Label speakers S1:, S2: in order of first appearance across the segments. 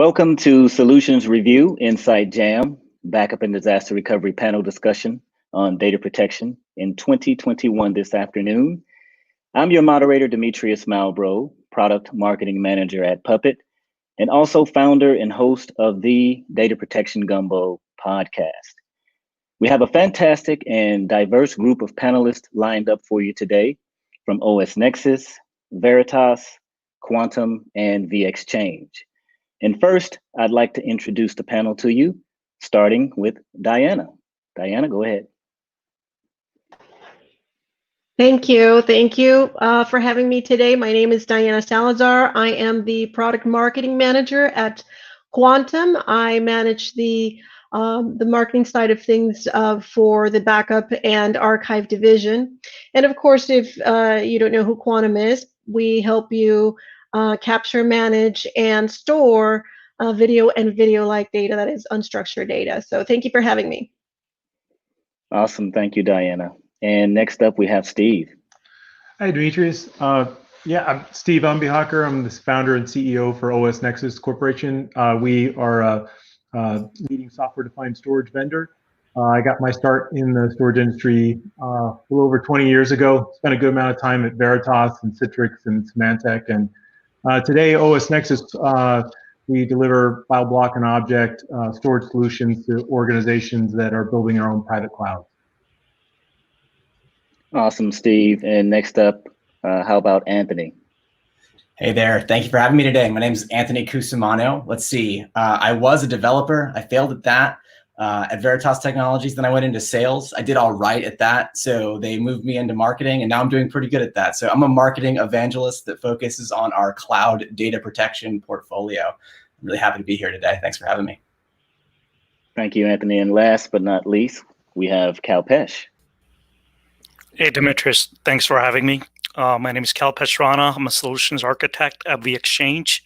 S1: Welcome to Solutions Review Insight Jam, Backup and Disaster Recovery panel discussion on data protection in 2021 this afternoon. I'm your moderator, Demetrius Malbrough, Product Marketing Manager at Puppet, and also founder and host of the Data Protection Gumbo podcast. We have a fantastic and diverse group of panelists lined up for you today from OSNEXUS, Veritas, Quantum, and vXchnge. And first, I'd like to introduce the panel to you, starting with Diana. Diana, go ahead.
S2: Thank you. Thank you for having me today. My name is Diana Salazar. I am the Product Marketing Manager at Quantum. I manage the marketing side of things for the backup and archive division. And of course, if you don't know who Quantum is, we help you capture, manage, and store video and video-like data that is unstructured data. So thank you for having me.
S1: Awesome. Thank you, Diana. And next up, we have Steve.
S3: Hi, Demetrius. Yeah, I'm Steve Umbehocker. I'm the founder and CEO for OSNEXUS Corporation. We are a leading software-defined storage vendor. I got my start in the storage industry a little over 20 years ago. Spent a good amount of time at Veritas and Citrix and Symantec. And today, OSNEXUS, we deliver file, block, and object storage solutions to organizations that are building their own private clouds.
S1: Awesome, Steve. And next up, how about Anthony?
S4: Hey there. Thank you for having me today. My name is Anthony Cusimano. Let's see. I was a developer. I failed at that at Veritas Technologies. Then I went into sales. I did all right at that. So they moved me into marketing, and now I'm doing pretty good at that. So I'm a marketing evangelist that focuses on our cloud data protection portfolio. I'm really happy to be here today. Thanks for having me.
S1: Thank you, Anthony. And last but not least, we have Kalpesh.
S5: Hey, Demetrius, thanks for having me. My name is Kalpesh Rana. I'm a solutions architect at vXchnge.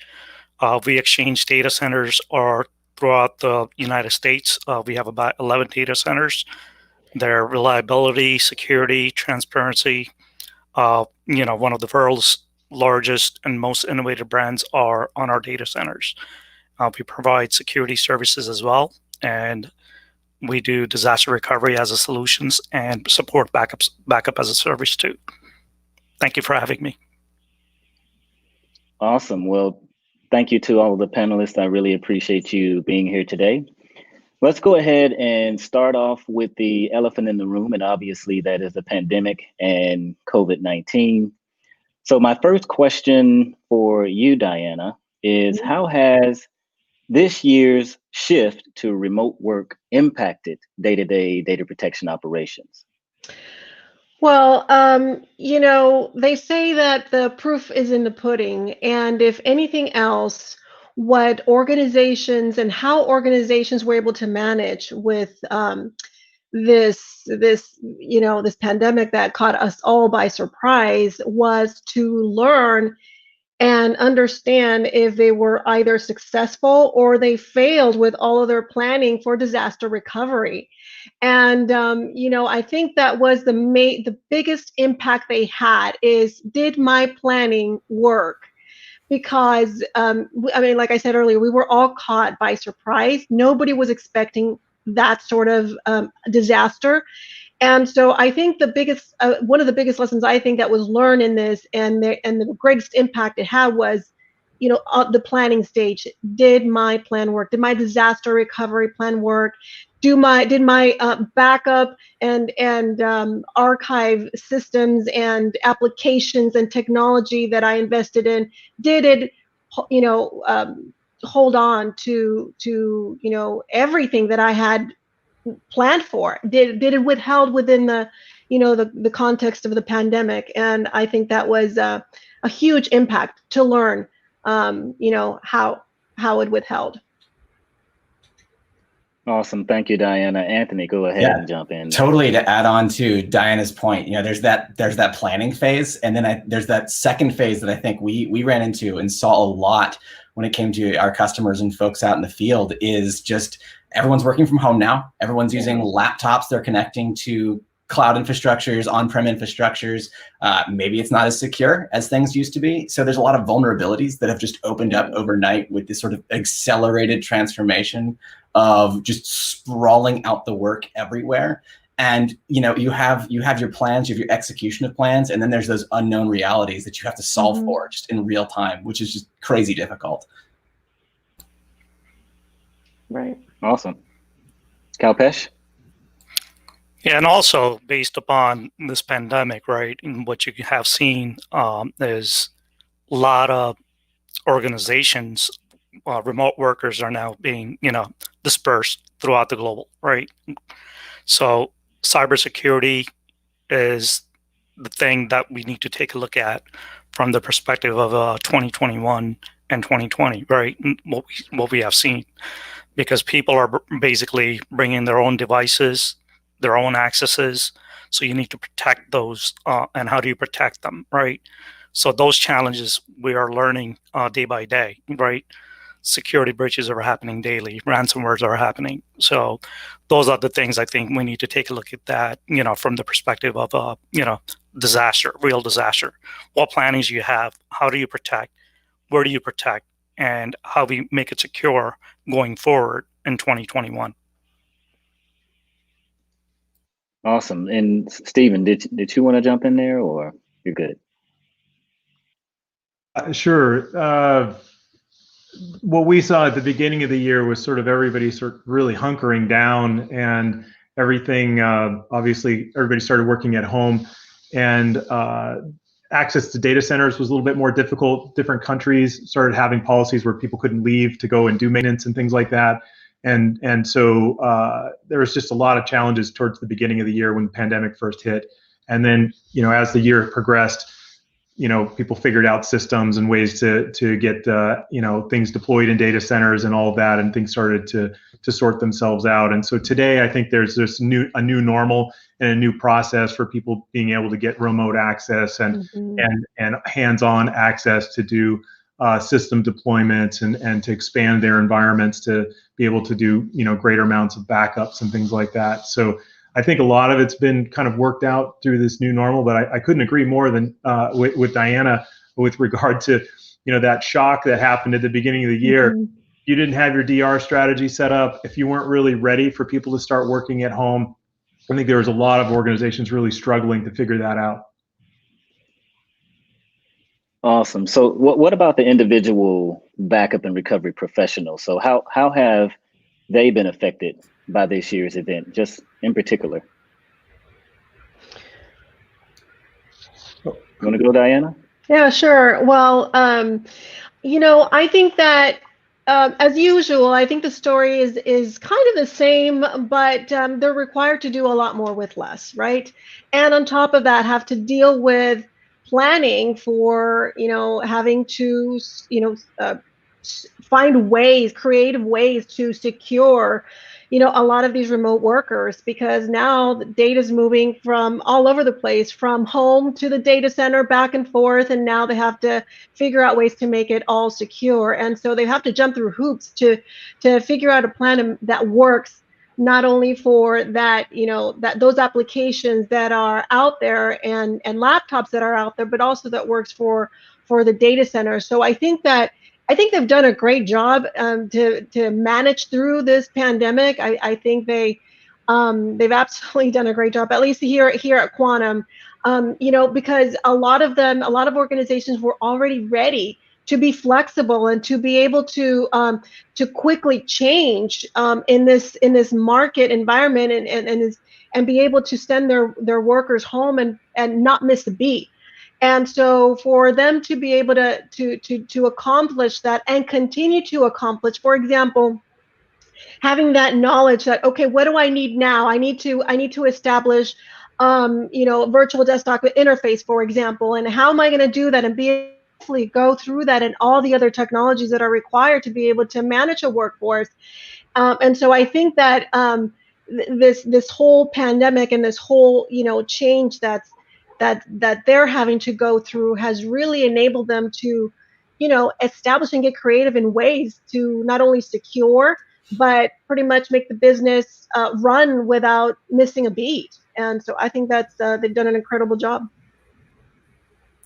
S5: vXchnge data centers are throughout the United States. We have about 11 data centers. Their reliability, security, transparency, one of the world's largest and most innovative brands are on our data centers. We provide security services as well, and we do disaster recovery as a solutions and support backup as a service too. Thank you for having me.
S1: Awesome. Well, thank you to all of the panelists. I really appreciate you being here today. Let's go ahead and start off with the elephant in the room, and obviously that is the pandemic and COVID-19. So my first question for you, Diana, is how has this year's shift to remote work impacted day-to-day data protection operations?
S2: Well, they say that the proof is in the pudding. And if anything else, what organizations and how organizations were able to manage with this pandemic that caught us all by surprise was to learn and understand if they were either successful or they failed with all of their planning for disaster recovery. And I think that was the biggest impact they had is, did my planning work? Because like I said earlier, we were all caught by surprise. Nobody was expecting that sort of disaster. And so I think one of the biggest lessons I think that was learned in this, and the greatest impact it had was, the planning stage. Did my plan work? Did my disaster recovery plan work? Did my backup and archive systems and applications and technology that I invested in, did it, hold on to everything that I had planned for? Did it withheld within the context of the pandemic? And I think that was a huge impact to learn how it withheld.
S1: Awesome. Thank you, Diana. Anthony, go ahead and jump in.
S4: Totally. To add on to Diana's point, there's that planning phase, and then there's that second phase that I think we ran into and saw a lot when it came to our customers and folks out in the field, is just everyone's working from home now. Everyone's using laptops. They're connecting to cloud infrastructures, on-prem infrastructures. Maybe it's not as secure as things used to be. So there's a lot of vulnerabilities that have just opened up overnight with this sort of accelerated transformation of just sprawling out the work everywhere. And you have your plans, you have your execution of plans, and then there's those unknown realities that you have to solve for just in real time, which is just crazy difficult.
S2: Right.
S1: Awesome. Kalpesh?
S5: Yeah, and also based upon this pandemic, right, and what you have seen is a lot of organizations, remote workers are now being, dispersed throughout the global, right? So cybersecurity is the thing that we need to take a look at from the perspective of 2021 and 2020, right? What we have seen, because people are basically bringing their own devices, their own accesses. So you need to protect those, and how do you protect them, right? So those challenges we are learning day by day, right? Security breaches are happening daily, ransomwares are happening. So those are the things I think we need to take a look at that, from the perspective of, disaster, real disaster. What plannings you have, how do you protect, where do you protect, and how we make it secure going forward in 2021.
S1: Awesome. And Stephen, did you want to jump in there, or you're good?
S3: Sure. What we saw at the beginning of the year was sort of everybody really hunkering down, and everything. Obviously, everybody started working at home, and access to data centers was a little bit more difficult. Different countries started having policies where people couldn't leave to go and do maintenance and things like that. And so there was just a lot of challenges towards the beginning of the year when the pandemic first hit. And then, as the year progressed, people figured out systems and ways to get things deployed in data centers and all of that, and things started to sort themselves out. And so today, I think there's a new normal and a new process for people being able to get remote access and hands-on access to do system deployments and to expand their environments to be able to do greater amounts of backups and things like that. So I think a lot of it's been kind of worked out through this new normal, but I couldn't agree more than with Diana with regard to that shock that happened at the beginning of the year. You didn't have your DR strategy set up. If you weren't really ready for people to start working at home, I think there was a lot of organizations really struggling to figure that out.
S1: Awesome. So what about the individual backup and recovery professionals? So how have they been affected by this year's event, just in particular? You want to go, Diana?
S2: Yeah, sure. Well, I think that as usual, I think the story is kind of the same, but they're required to do a lot more with less, right? And on top of that, have to deal with planning for, having to, find ways, creative ways to secure, a lot of these remote workers, because now the data is moving from all over the place, from home to the data center, back and forth, and now they have to figure out ways to make it all secure. And so they have to jump through hoops to figure out a plan that works not only for that, those applications that are out there and laptops that are out there, but also that works for the data center. So I think they've done a great job to manage through this pandemic. I think they've absolutely done a great job, at least here at Quantum, because a lot of organizations were already ready to be flexible and to be able to quickly change in this market environment and be able to send their workers home and not miss a beat. And so for them to be able to accomplish that and continue to accomplish, for example, having that knowledge that, okay, what do I need now? I need to establish virtual desktop interface, for example, and how am I going to do that and be go through that and all the other technologies that are required to be able to manage a workforce. And so I think that this whole pandemic and this whole change that they're having to go through has really enabled them to establish and get creative in ways to not only secure but pretty much make the business run without missing a beat. And so I think that's they've done an incredible job.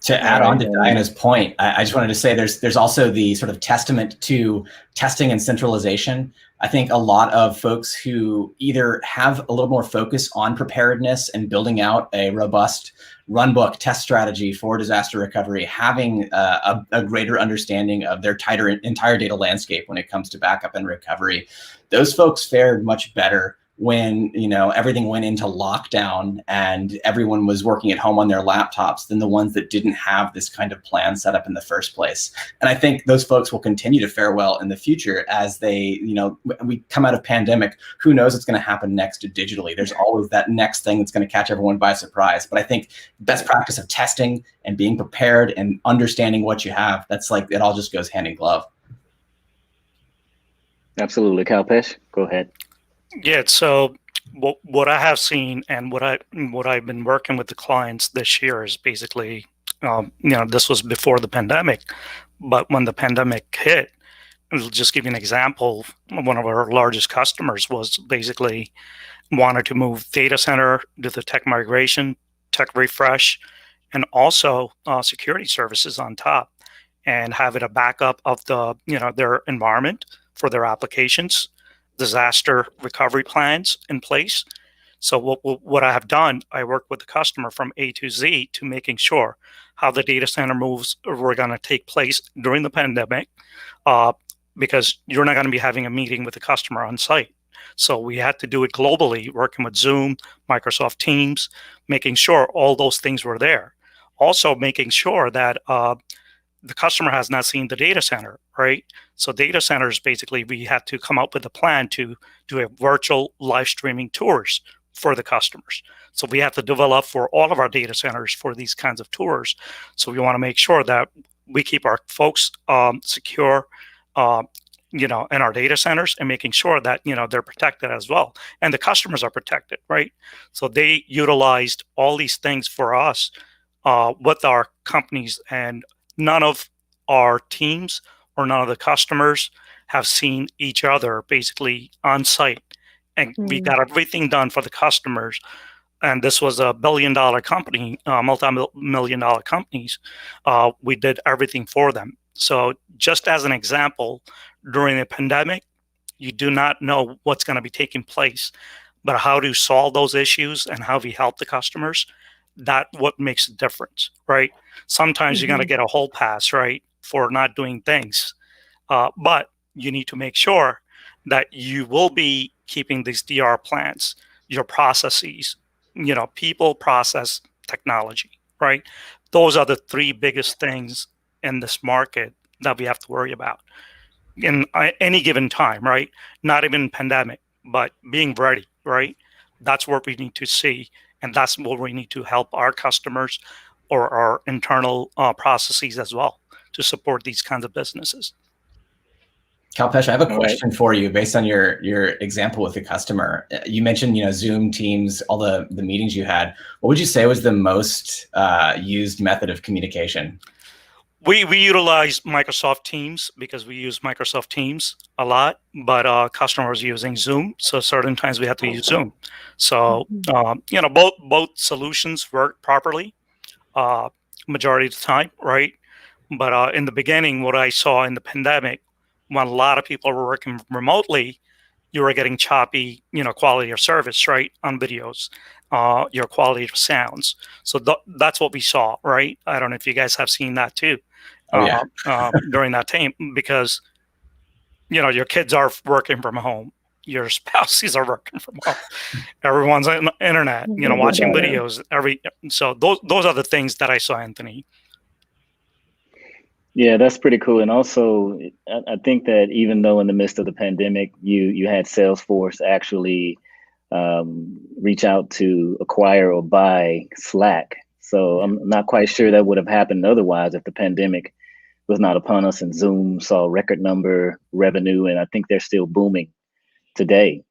S4: To add on to Diana's point, I just wanted to say there's also the sort of testament to testing and centralization. I think a lot of folks who either have a little more focus on preparedness and building out a robust runbook test strategy for disaster recovery, having a greater understanding of their entire data landscape when it comes to backup and recovery, those folks fared much better when everything went into lockdown and everyone was working at home on their laptops than the ones that didn't have this kind of plan set up in the first place. And I think those folks will continue to fare well in the future as they, we come out of pandemic. Who knows what's going to happen next digitally? There's always that next thing that's going to catch everyone by surprise. But I think best practice of testing and being prepared and understanding what you have, that's like, it all just goes hand in glove.
S1: Absolutely. Kalpesh, go ahead.
S5: Yeah, so what I have seen and what I've been working with the clients this year is basically, this was before the pandemic, but when the pandemic hit, I'll just give you an example. One of our largest customers was basically wanted to move data center, do the tech migration, tech refresh, and also security services on top, and have it a backup of the their environment for their applications, disaster recovery plans in place. So what I have done, I work with the customer from A to Z to making sure how the data center moves were going to take place during the pandemic, because you're not going to be having a meeting with the customer on site. So we had to do it globally, working with Zoom, Microsoft Teams, making sure all those things were there. Also making sure that the customer has not seen the data center, right? So data centers, basically, we had to come up with a plan to do a virtual live streaming tours for the customers. So we have to develop for all of our data centers for these kinds of tours. So we want to make sure that we keep our folks secure, in our data centers, and making sure that, they're protected as well. And the customers are protected, right? So they utilized all these things for us with our companies, and none of our teams or none of the customers have seen each other basically on site. And we got everything done for the customers. And this was a billion-dollar company, multi-million-dollar companies. We did everything for them. So just as an example, during the pandemic, you do not know what's going to be taking place, but how to solve those issues and how we help the customers, that's what makes a difference, right? Sometimes you're going to get a whole pass, right, for not doing things. But you need to make sure that you will be keeping these DR plans, your processes, people, process, technology, right? Those are the three biggest things in this market that we have to worry about in any given time, right? Not even pandemic, but being ready, right? That's what we need to see. And that's what we need to help our customers or our internal processes as well to support these kinds of businesses.
S4: Kalpesh, I have a question for you based on your example with the customer. You mentioned, Zoom, Teams, all the meetings you had. What would you say was the most used method of communication?
S5: We utilize Microsoft Teams because we use Microsoft Teams a lot, but customers using Zoom. So certain times we have to use Zoom. So, both solutions work properly majority of the time, right? But in the beginning, what I saw in the pandemic, when a lot of people were working remotely, you were getting choppy, quality of service, right, on videos, your quality of sounds. So that's what we saw, right? I don't know if you guys have seen that too. During that time, because, your kids are working from home, your spouses are working from home, everyone's on the internet, watching videos, so those are the things that I saw, Anthony.
S1: Yeah, that's pretty cool. And also, I think that even though in the midst of the pandemic, you had Salesforce actually reach out to acquire or buy Slack. So I'm not quite sure that would have happened otherwise if the pandemic was not upon us, and Zoom saw record number revenue, and I think they're still booming today.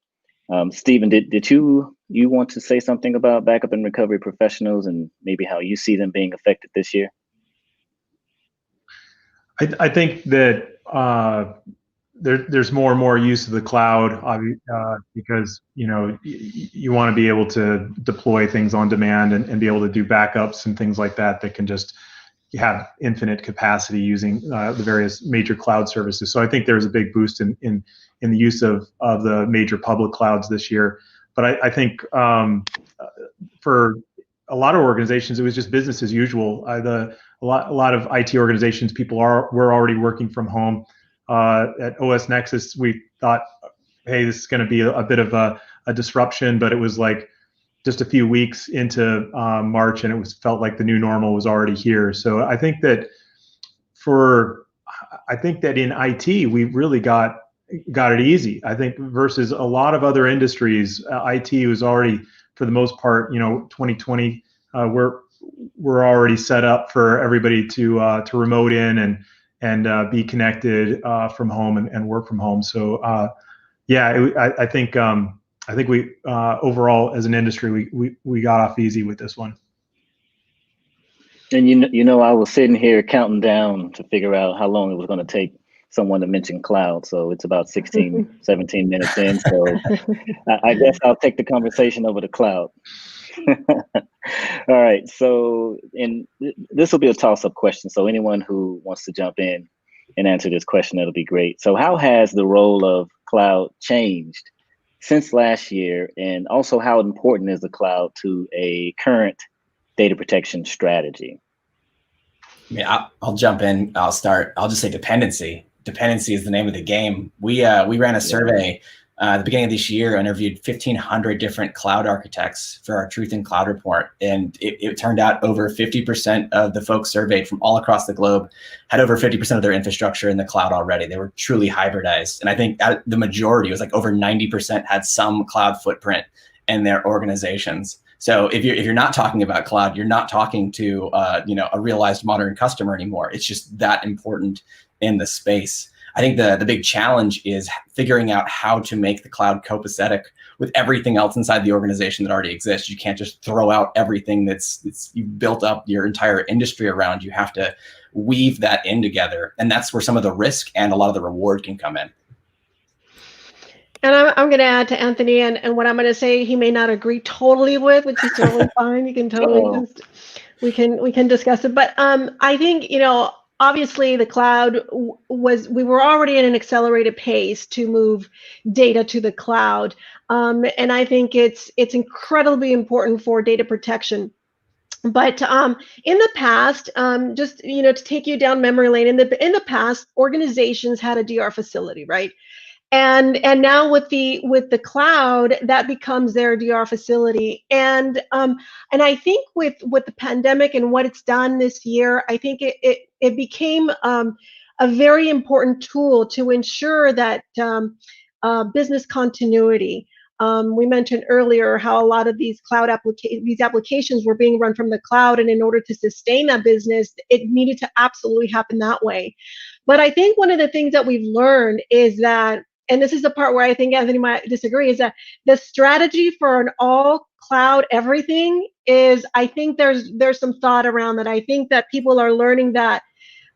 S1: Stephen, did you want to say something about backup and recovery professionals and maybe how you see them being affected this year?
S3: I think that there's more and more use of the cloud, because you want to be able to deploy things on demand and be able to do backups and things like that can just have infinite capacity using the various major cloud services. So I think there's a big boost in the use of the major public clouds this year. But I think for a lot of organizations, it was just business as usual. A lot of IT organizations, were already working from home. At OSNEXUS, we thought, hey, this is going to be a bit of a disruption, but it was like just a few weeks into March, and felt like the new normal was already here. So I think that in IT, we really got it easy. I think versus a lot of other industries, IT was already, for the most part, 2020, we're already set up for everybody to remote in and be connected from home and work from home. So I think we overall as an industry we got off easy with this one.
S1: And I was sitting here counting down to figure out how long it was going to take someone to mention cloud. So it's about 16, 17 minutes in. So I guess I'll take the conversation over to cloud. All right. So this will be a toss-up question. So anyone who wants to jump in and answer this question, that'll be great. So how has the role of cloud changed since last year? And also, how important is the cloud to a current data protection strategy?
S4: Yeah, I'll jump in. I'll start. I'll just say dependency. Dependency is the name of the game. We ran a survey at the beginning of this year, interviewed 1,500 different cloud architects for our Truth in Cloud report. And it turned out over 50% of the folks surveyed from all across the globe had over 50% of their infrastructure in the cloud already. They were truly hybridized. And I think the majority, was like over 90%, had some cloud footprint in their organizations. So if you're not talking about cloud, you're not talking to a realized modern customer anymore. It's just that important in the space. I think the big challenge is figuring out how to make the cloud copacetic with everything else inside the organization that already exists. You can't just throw out everything that's you've built up your entire industry around. You have to weave that in together. And that's where some of the risk and a lot of the reward can come in.
S2: And I'm going to add to Anthony, and what I'm going to say he may not agree totally with, which is totally fine. You can totally we can discuss it. But I think, obviously the cloud we were already at an accelerated pace to move data to the cloud. And I think it's incredibly important for data protection. But in the past, just to take you down memory lane, in the past, organizations had a DR facility, right? And now with the cloud, that becomes their DR facility. And I think with the pandemic and what it's done this year, I think it became a very important tool to ensure that business continuity. We mentioned earlier how a lot of these cloud applications were being run from the cloud, and in order to sustain that business, it needed to absolutely happen that way. But I think one of the things that we've learned is that, and this is the part where I think Anthony might disagree, is that the strategy for an all cloud everything is, I think there's some thought around that. I think that people are learning that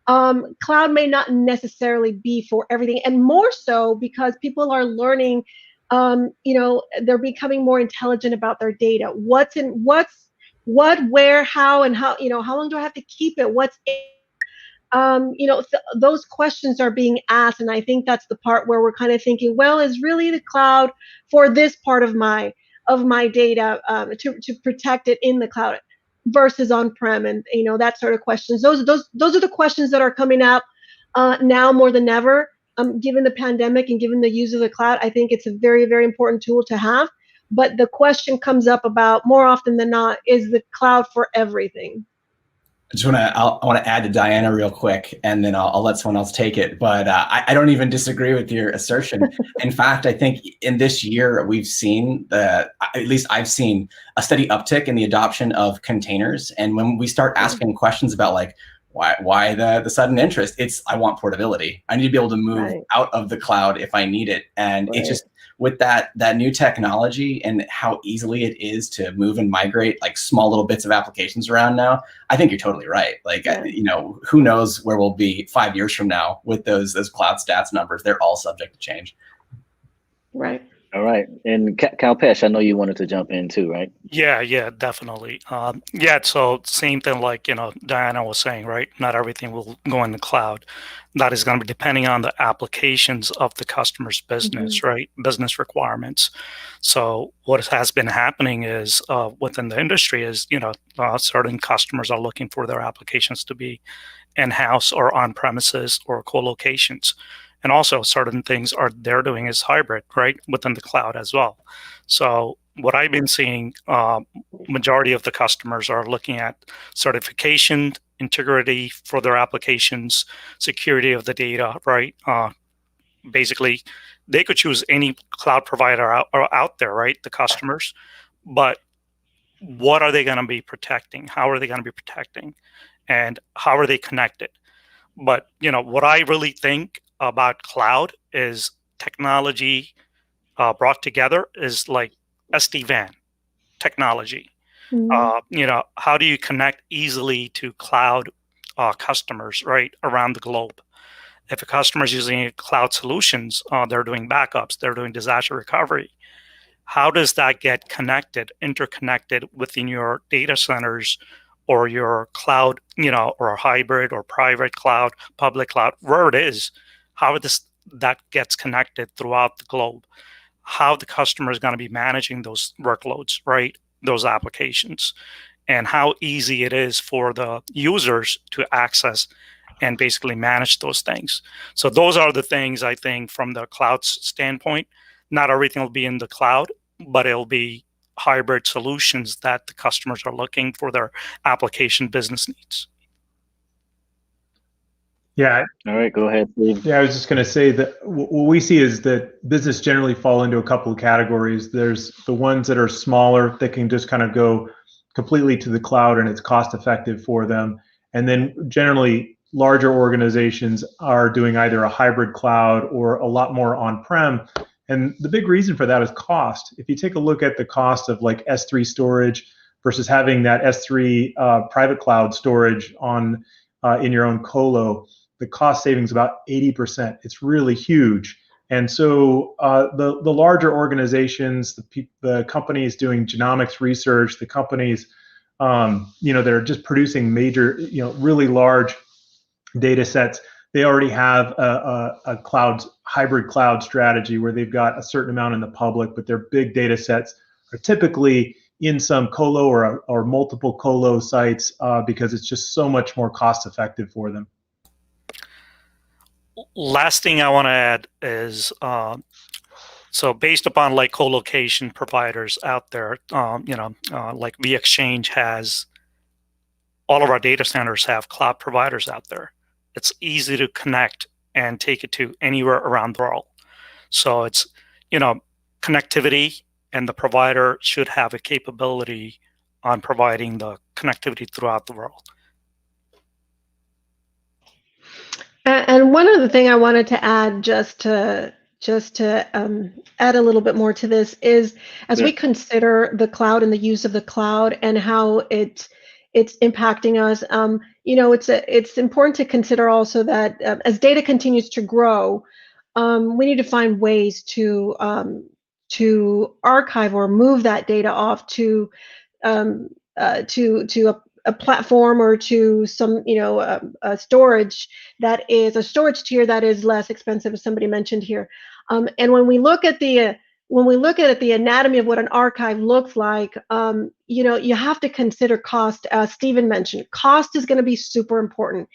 S2: cloud may not necessarily be for everything, and more so because people are learning, they're becoming more intelligent about their data. What, where, how, and how long do I have to keep it? What's those questions are being asked, and I think that's the part where we're kind of thinking, well, is really the cloud for this part of my data to protect it in the cloud versus on-prem, and that sort of questions. Those are the questions that are coming up now more than ever. Given the pandemic and given the use of the cloud, I think it's a very, very important tool to have. But the question comes up about, more often than not, is the cloud for everything?
S4: I want to add to Diana real quick, and then I'll let someone else take it. But I don't even disagree with your assertion. In fact, I think in this year we've seen at least I've seen a steady uptick in the adoption of containers. And when we start asking questions about like why the sudden interest, it's I want portability. I need to be able to move out of the cloud if I need it. And it's just with that new technology and how easily it is to move and migrate like small little bits of applications around now, I think you're totally right. Like, you know, who knows where we'll be 5 years from now with those cloud stats numbers. They're all subject to change.
S2: Right.
S1: All right. And Kalpesh, I know you wanted to jump in too, right?
S5: Yeah, definitely. Yeah, so same thing like, you know, Diana was saying, right? Not everything will go in the cloud. That is going to be depending on the applications of the customer's business, right? Business requirements. So what has been happening is within the industry is, you know, certain customers are looking for their applications to be in-house or on-premises or co-locations. And also certain things they're doing is hybrid, right? Within the cloud as well. So what I've been seeing, majority of the customers are looking at certification, integrity for their applications, security of the data, right? Basically, they could choose any cloud provider out there, right? The customers, but what are they going to be protecting? How are they going to be protecting? And how are they connected? But, you know, what I really think about cloud is technology brought together is like SD-WAN technology. You know, how do you connect easily to cloud customers, right, around the globe? If a customer is using cloud solutions, they're doing backups, they're doing disaster recovery. How does that get connected, interconnected within your data centers or your cloud, you know, or hybrid or private cloud, public cloud, where it is? How that gets connected throughout the globe? How the customer is going to be managing those workloads, right? Those applications, and how easy it is for the users to access and basically manage those things. So those are the things I think from the cloud standpoint. Not everything will be in the cloud, but it'll be hybrid solutions that the customers are looking for their application business needs.
S3: Yeah.
S1: All right, go ahead, Steve.
S3: Yeah, I was just going to say that what we see is that business generally fall into a couple of categories. There's the ones that are smaller that can just kind of go completely to the cloud and it's cost effective for them. And then generally larger organizations are doing either a hybrid cloud or a lot more on-prem. And the big reason for that is cost. If you take a look at the cost of like S3 storage versus having that S3 private cloud storage on in your own colo, the cost savings about 80%. It's really huge. And so the larger organizations, the companies doing genomics research, the companies you know, that are just producing major, you know, really large data sets, they already have a hybrid cloud strategy where they've got a certain amount in the public, but their big data sets are typically in some colo or multiple colo sites because it's just so much more cost effective for them.
S5: Last thing I want to add is, so based upon like co-location providers out there, you know, like vXchnge has, all of our data centers have cloud providers out there. It's easy to connect and take it to anywhere around the world. So it's, you know, connectivity, and the provider should have a capability on providing the connectivity throughout the world.
S2: And one other thing I wanted to add, just to add a little bit more to this, is as we consider the cloud and the use of the cloud and how it's impacting us, you know, it's important to consider also that as data continues to grow, we need to find ways to archive or move that data off to a platform or to some, you know, a storage that is a storage tier that is less expensive, as somebody mentioned here. And when we look at the anatomy of what an archive looks like, you know, you have to consider cost. As Stephen mentioned, cost is going to be super important.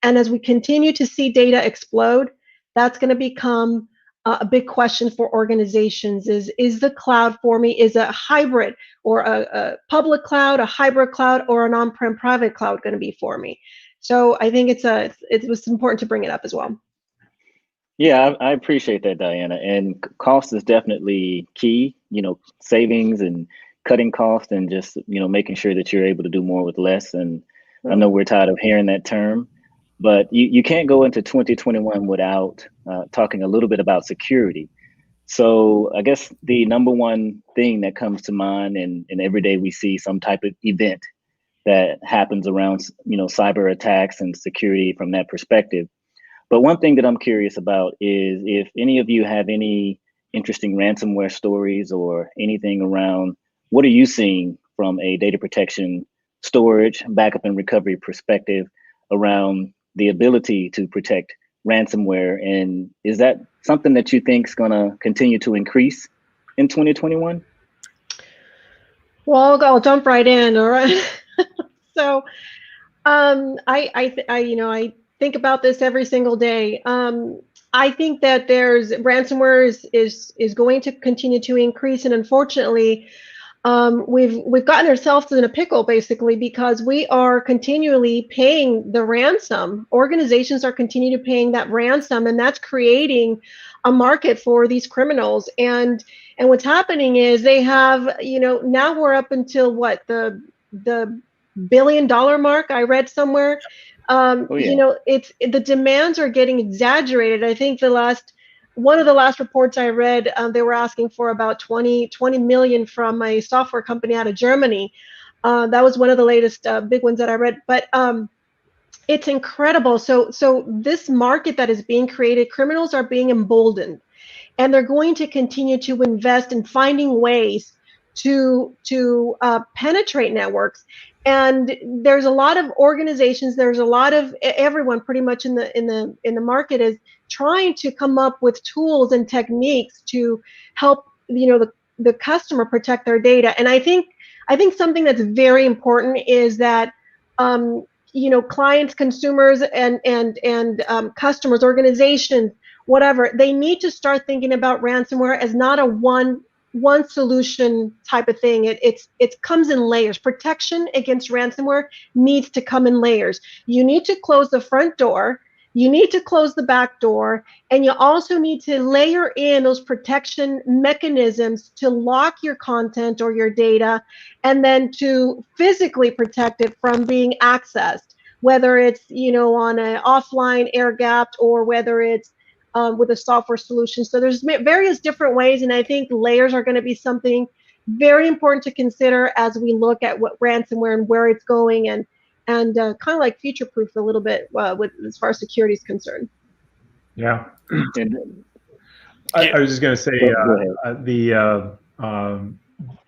S2: And as we continue to see data explode, that's going to become a big question for organizations. Is the cloud for me? Is a hybrid or a public cloud, a hybrid cloud, or an on-prem private cloud going to be for me? So I think it was important to bring it up as well.
S1: Yeah, I appreciate that, Diana. And cost is definitely key, you know, savings and cutting costs and just, you know, making sure that you're able to do more with less. And I know we're tired of hearing that term, but you can't go into 2021 without talking a little bit about security. So I guess the number one thing that comes to mind, and every day we see some type of event that happens around, cyber attacks and security from that perspective. But one thing that I'm curious about is if any of you have any interesting ransomware stories or anything around, what are you seeing from a data protection, storage, backup and recovery perspective around the ability to protect ransomware? And is that something that you think is going to continue to increase in 2021?
S2: Well, I'll jump right in. All right. So I think about this every single day. I think that there's ransomware is going to continue to increase, and unfortunately, we've gotten ourselves in a pickle basically because we are continually paying the ransom. Organizations are continuing to paying that ransom, and that's creating a market for these criminals. And what's happening is they have, now we're up until what, the $1 billion mark I read somewhere. It's the demands are getting exaggerated. I think one of the last reports I read, they were asking for about 20 million from a software company out of Germany. That was one of the latest big ones that I read. But it's incredible. So this market that is being created, criminals are being emboldened, and they're going to continue to invest in finding ways to penetrate networks. And there's a lot of organizations, there's a lot of everyone pretty much in the market is trying to come up with tools and techniques to help the customer protect their data. And I think something that's very important is that clients, consumers, and customers, organizations, whatever, they need to start thinking about ransomware as not a one solution type of thing. It comes in layers. Protection against ransomware needs to come in layers. You need to close the front door, you need to close the back door, and you also need to layer in those protection mechanisms to lock your content or your data, and then to physically protect it from being accessed, whether it's on an offline air-gapped or whether it's with a software solution. So there's various different ways, and I think layers are going to be something very important to consider as we look at what ransomware and where it's going, and kind of like future-proof a little bit with as far as security is concerned.
S3: Yeah. I was just going to say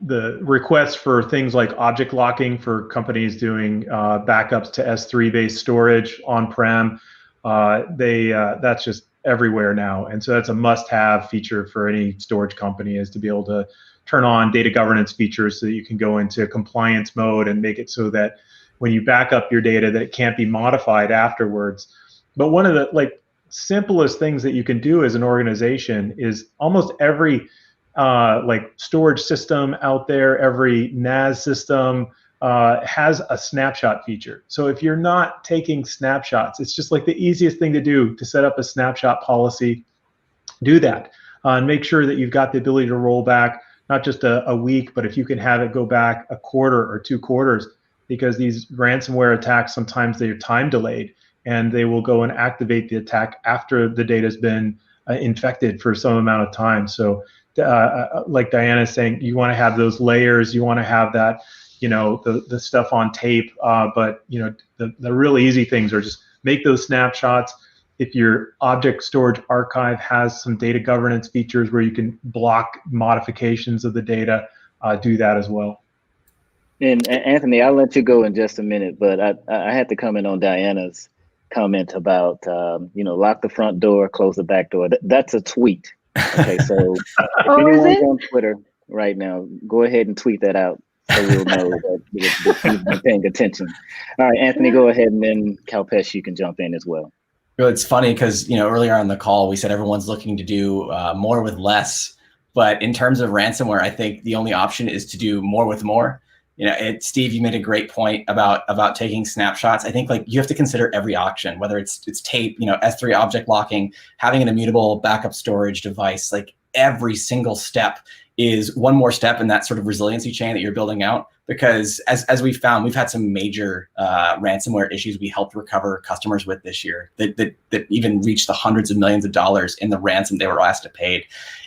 S3: the request for things like object locking for companies doing backups to S3-based storage on-prem, that's just everywhere now. And so that's a must-have feature for any storage company, is to be able to turn on data governance features so that you can go into compliance mode and make it so that when you back up your data that it can't be modified afterwards. But one of the simplest things that you can do as an organization is almost every storage system out there, every NAS system has a snapshot feature. So if you're not taking snapshots, it's just the easiest thing to do to set up a snapshot policy. Do that and make sure that you've got the ability to roll back not just a week, but if you can have it go back a quarter or 2 quarters, because these ransomware attacks, sometimes they're time delayed and they will go and activate the attack after the data has been infected for some amount of time. So like Diana's saying, you want to have those layers, you want to have that, the stuff on tape, but the really easy things are just make those snapshots. If your object storage archive has some data governance features where you can block modifications of the data, do that as well.
S1: And Anthony, I'll let you go in just a minute, but I had to comment on Diana's comment about, lock the front door, close the back door. That's a tweet. Okay, so if anyone's on Twitter right now, go ahead and tweet that out so we'll know that you've been paying attention. All right, Anthony, go ahead, and then Kalpesh, you can jump in as well.
S4: Well, it's funny because, earlier on the call, we said everyone's looking to do more with less. But in terms of ransomware, I think the only option is to do more with more. Steve, you made a great point about taking snapshots. I think you have to consider every option, whether it's tape, S3 object locking, having an immutable backup storage device. Every single step is one more step in that sort of resiliency chain that you're building out. Because as we've found, we've had some major ransomware issues we helped recover customers with this year that even reached the hundreds of millions of dollars in the ransom they were asked to pay.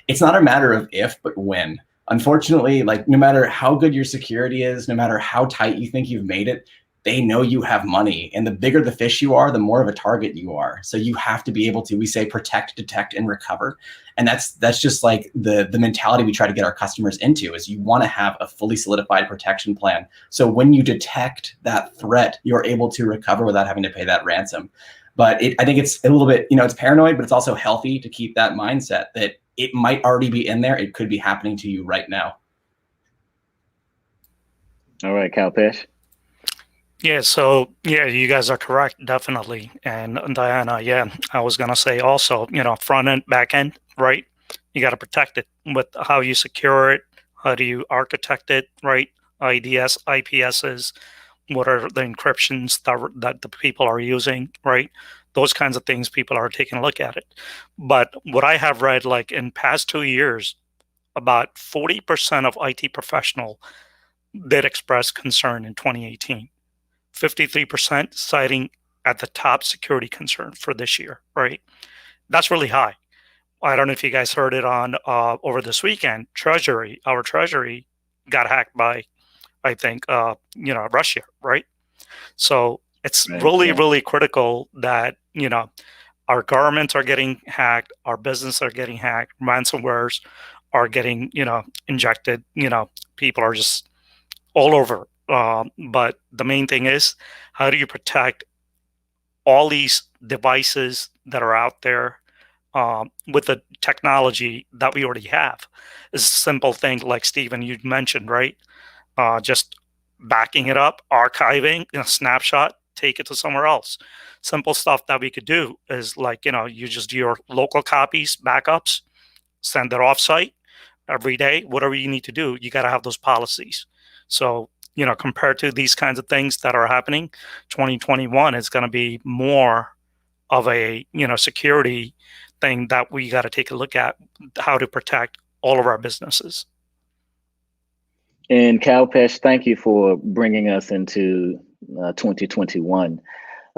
S4: It's not a matter of if, but when. Unfortunately, like no matter how good your security is, no matter how tight you think you've made it, they know you have money, and the bigger the fish you are, the more of a target you are. So you have to be able to, we say, protect, detect, and recover. And that's just like the mentality we try to get our customers into, is you want to have a fully solidified protection plan. So when you detect that threat, you're able to recover without having to pay that ransom. But I think it's a little bit, it's paranoid, but it's also healthy to keep that mindset that it might already be in there. It could be happening to you right now.
S1: All right, Kalpesh.
S5: Yeah, so yeah, you guys are correct, definitely. And Diana, yeah, I was gonna say also, front end, back end, right? You got to protect it with how you secure it, how do you architect it, right? IDS, IPSs, what are the encryptions that the people are using, right? Those kinds of things, people are taking a look at it. But what I have read, like in past 2 years, about 40% of IT professional did express concern in 2018. 53% citing at the top security concern for this year, right? That's really high. I don't know if you guys heard it on over this weekend. Our treasury got hacked by, I think, Russia, right? So it's really critical that, our governments are getting hacked, our businesses are getting hacked, ransomwares are getting, injected, people are just all over. But the main thing is, how do you protect all these devices that are out there with the technology that we already have? It's a simple thing like Stephen, you mentioned, right? Just backing it up, archiving, snapshot, take it to somewhere else. Simple stuff that we could do is like, you just do your local copies, backups, send it offsite every day, whatever you need to do. You got to have those policies. So, compared to these kinds of things that are happening, 2021 is going to be more of a, security thing that we got to take a look at, how to protect all of our businesses.
S1: And Kalpesh, thank you for bringing us into 2021.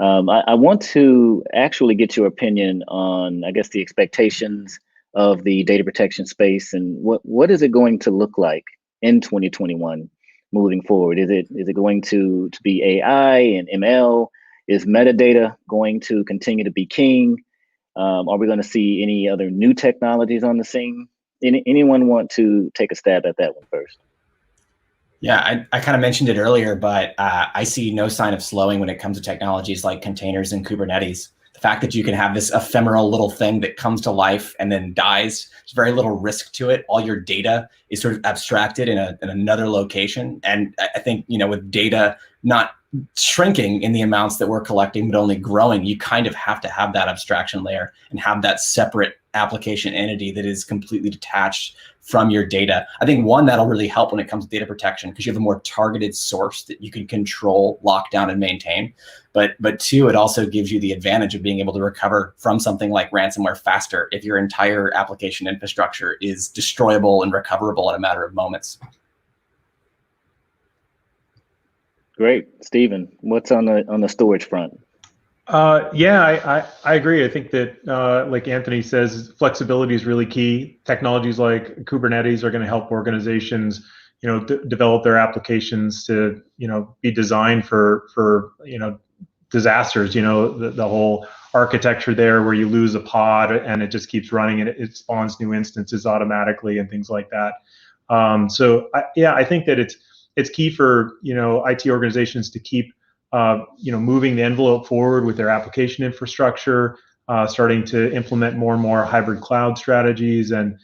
S1: I want to actually get your opinion on, I guess, the expectations of the data protection space, and what is it going to look like in 2021 moving forward? Is it going to be AI and ML? Is metadata going to continue to be king? Are we going to see any other new technologies on the scene? Anyone want to take a stab at that one first?
S4: Yeah, I kind of mentioned it earlier, but I see no sign of slowing when it comes to technologies like containers and Kubernetes. The fact that you can have this ephemeral little thing that comes to life and then dies, there's very little risk to it. All your data is sort of abstracted in another location. And I think, with data not shrinking in the amounts that we're collecting, but only growing, you kind of have to have that abstraction layer and have that separate application entity that is completely detached from your data. I think one, that'll really help when it comes to data protection, because you have a more targeted source that you can control, lock down, and maintain. But two, it also gives you the advantage of being able to recover from something like ransomware faster if your entire application infrastructure is destroyable and recoverable in a matter of moments.
S1: Great, Stephen. What's on the storage front?
S3: Yeah, I agree. I think that, like Anthony says, flexibility is really key. Technologies like Kubernetes are going to help organizations, develop their applications to, be designed for disasters. The whole architecture there where you lose a pod and it just keeps running and it spawns new instances automatically and things like that. I think that it's key for IT organizations to keep moving the envelope forward with their application infrastructure, starting to implement more and more hybrid cloud strategies, and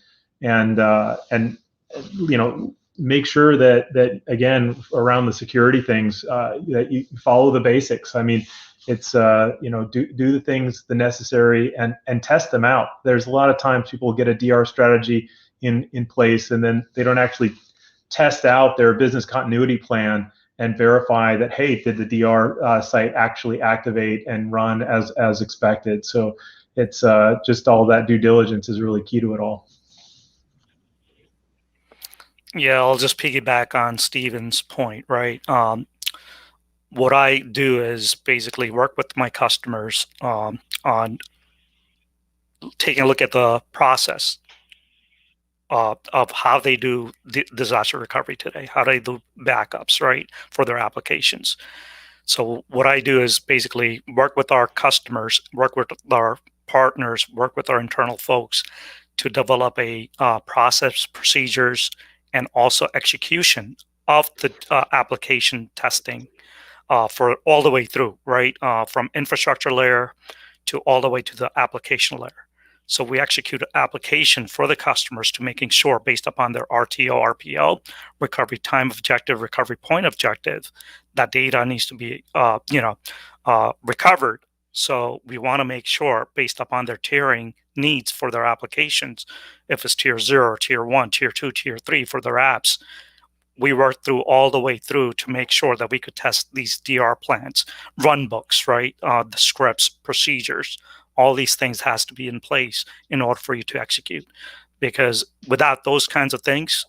S3: make sure that again around the security things that you follow the basics. I mean, it's do the things the necessary and test them out. There's a lot of times people get a DR strategy in place and then they don't actually test out their business continuity plan and verify that, hey, did the DR site actually activate and run as expected? So it's just all that due diligence is really key to it all.
S5: Yeah, I'll just piggyback on Steven's point, right? What I do is basically work with my customers on taking a look at the process of how they do disaster recovery today, how they do backups, right, for their applications. So what I do is basically work with our customers, work with our partners, work with our internal folks to develop a process, procedures, and also execution of the application testing for all the way through, right, from infrastructure layer to all the way to the application layer. So we execute an application for the customers to making sure, based upon their RTO, RPO, recovery time objective, recovery point objective, that data needs to be, recovered. So we want to make sure, based upon their tiering needs for their applications, if it's tier 0, tier 1, tier 2, tier 3 for their apps, we worked through all the way through to make sure that we could test these DR plans, run books, right? The scripts, procedures, all these things has to be in place in order for you to execute. Because without those kinds of things,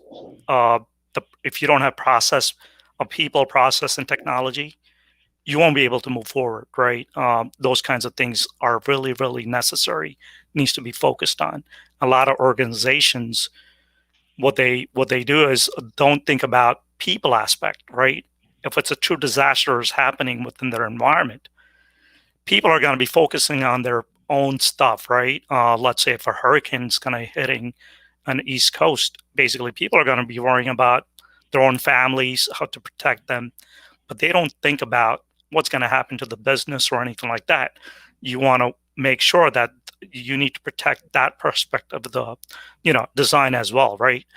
S5: if you don't have process of people, process, and technology, you won't be able to move forward, right? Those kinds of things are really, really necessary, needs to be focused on. A lot of organizations, what they do is don't think about people aspect, right? If it's a true disaster is happening within their environment, people are going to be focusing on their own stuff, right? Let's say if a hurricane's going to hitting on the East Coast, basically people are going to be worrying about their own families, how to protect them, but they don't think about what's going to happen to the business or anything like that. You want to make sure that you need to protect that perspective of the, design as well, right?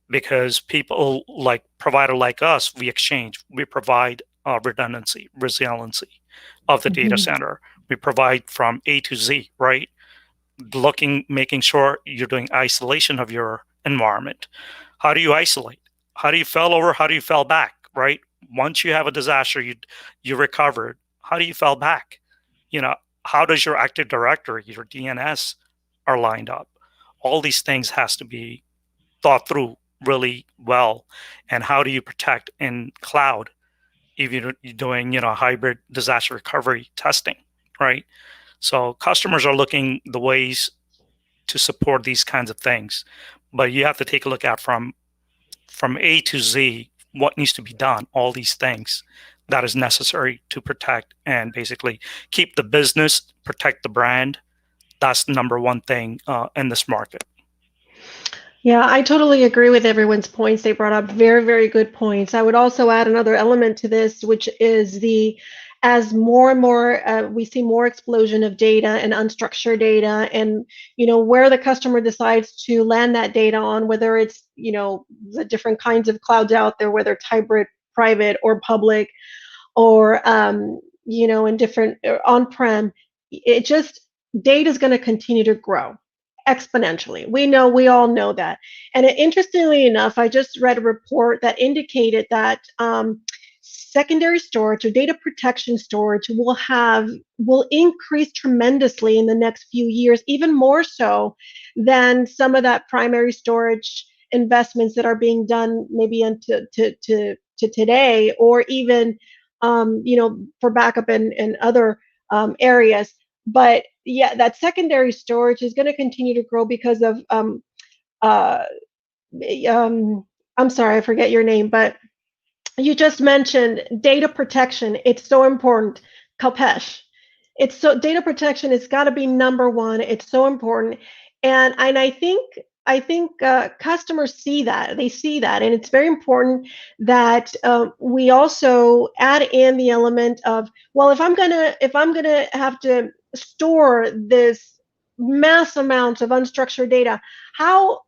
S5: Because people like provider like us, vXchnge, we provide redundancy, resiliency of the data center. We provide from A to Z, right? Making sure you're doing isolation of your environment. How do you isolate? How do you fell over? How do you fall back, right? Once you have a disaster, you recovered. How do you fall back? How does your Active Directory, your DNS are lined up? All these things has to be thought through really well. And how do you protect in cloud if you're doing, hybrid disaster recovery testing, right? So customers are looking the ways to support these kinds of things, but you have to take a look at from A to Z, what needs to be done, all these things that is necessary to protect and basically keep the business, protect the brand. That's the number one thing in this market.
S2: Yeah, I totally agree with everyone's points. They brought up very, very good points. I would also add another element to this, which is as more and more we see more explosion of data and unstructured data, and where the customer decides to land that data on, whether it's the different kinds of clouds out there, whether it's hybrid, private, or public, or in different on-prem, data is going to continue to grow exponentially. We all know that. And interestingly enough, I just read a report that indicated that secondary storage or data protection storage will increase tremendously in the next few years, even more so than some of that primary storage investments that are being done maybe into to today, or even for backup and other areas. But yeah, that secondary storage is going to continue to grow because of I'm sorry, I forget your name, but you just mentioned data protection. It's so important. Kalpesh. Data protection has got to be number one. It's so important. And I think customers see that. They see that, and it's very important that we also add in the element of, well, if I'm gonna have to store this mass amounts of unstructured data, how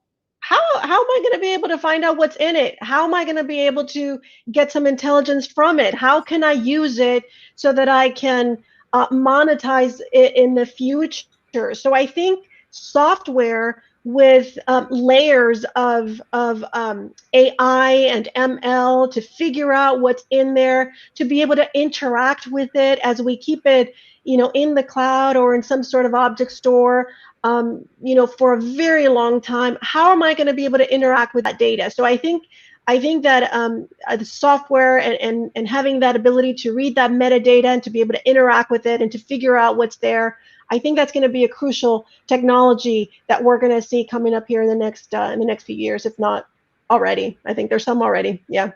S2: am I going to be able to find out what's in it? How am I going to be able to get some intelligence from it? How can I use it so that I can monetize it in the future? So I think software with layers of AI and ML to figure out what's in there, to be able to interact with it as we keep it, in the cloud or in some sort of object store, for a very long time. How am I going to be able to interact with that data? So I think that the software and having that ability to read that metadata and to be able to interact with it and to figure out what's there, I think that's going to be a crucial technology that we're going to see coming up here in the next few years, if not already. I think there's some already. Yeah.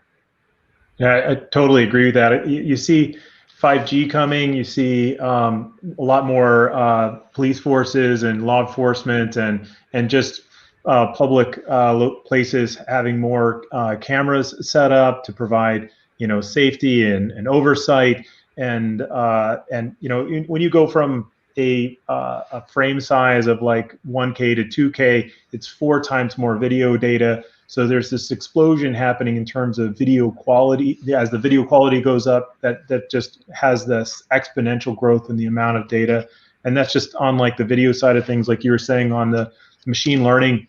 S3: Yeah, I totally agree with that. You see 5G coming. You see a lot more police forces and law enforcement and just public places having more cameras set up to provide safety and oversight. And when you go from a frame size of like 1K to 2K, it's 4 times more video data. So there's this explosion happening in terms of video quality. As the video quality goes up, that just has this exponential growth in the amount of data. And that's just on like the video side of things, like you were saying on the machine learning.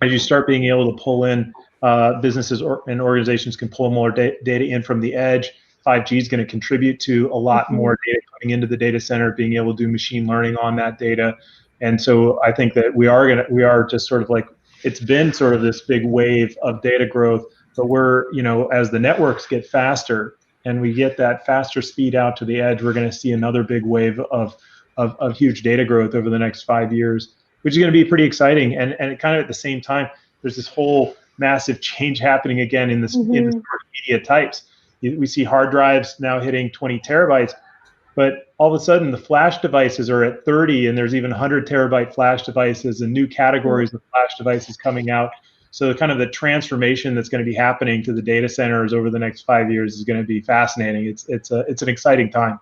S3: As you start being able to pull in, businesses and organizations can pull more data in from the edge. 5G is going to contribute to a lot more data coming into the data center, being able to do machine learning on that data. And so I think that we are just sort of like, it's been sort of this big wave of data growth, but we're, as the networks get faster and we get that faster speed out to the edge, we're going to see another big wave of huge data growth over the next 5 years, which is going to be pretty exciting. And it kind of at the same time, there's this whole massive change happening again in the media types. We see hard drives now hitting 20 terabytes, but all of a sudden the flash devices are at 30, and there's even 100 terabyte flash devices and new categories of flash devices coming out. So kind of the transformation that's going to be happening to the data centers over the next 5 years is going to be fascinating. It's an exciting time.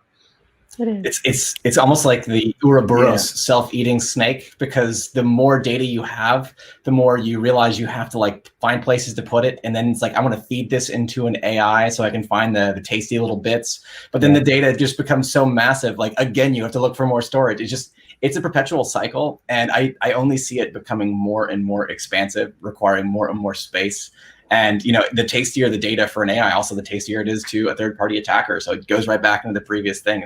S4: It's almost like the Ouroboros self-eating snake, because the more data you have, the more you realize you have to like find places to put it, and then it's like, I want to feed this into an AI so I can find the tasty little bits, but then the data just becomes so massive, like again you have to look for more storage. It's a perpetual cycle, and I only see it becoming more and more expansive, requiring more and more space. And the tastier the data for an AI, also the tastier it is to a third-party attacker. So it goes right back into the previous thing.